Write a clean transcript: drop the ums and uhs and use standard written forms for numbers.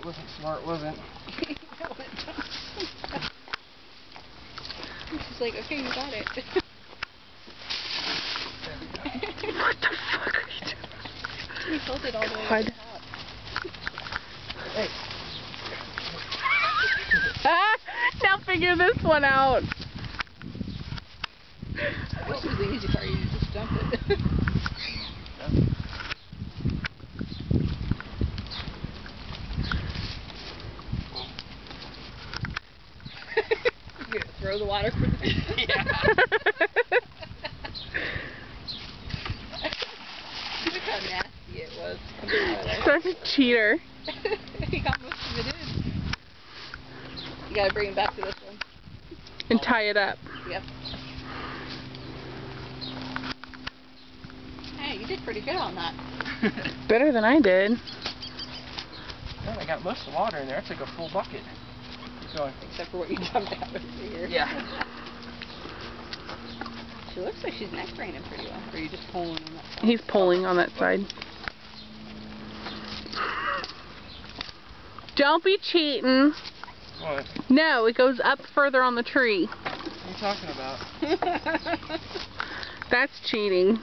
wasn't smart, wasn't. She's like, okay, you got it. What the fuck are you doing? We pulled it all the way God. to the top. Hey. Now figure this one out. This was the easy part, you just dump it. You're gonna throw the water for the Yeah. Look how nasty it was. Such a cheater. He got most of it in. You gotta bring him back to this one. And tie it up. Yep. Hey, you did pretty good on that. Better than I did. Well, I got most of the water in there. I took a full bucket. Keep going. Except for what you dumped out over here. Yeah. She looks like she's neck braining pretty well. Or are you just pulling on that side? He's pulling on that side. Don't be cheating. What? No, it goes up further on the tree. What are you talking about? That's cheating.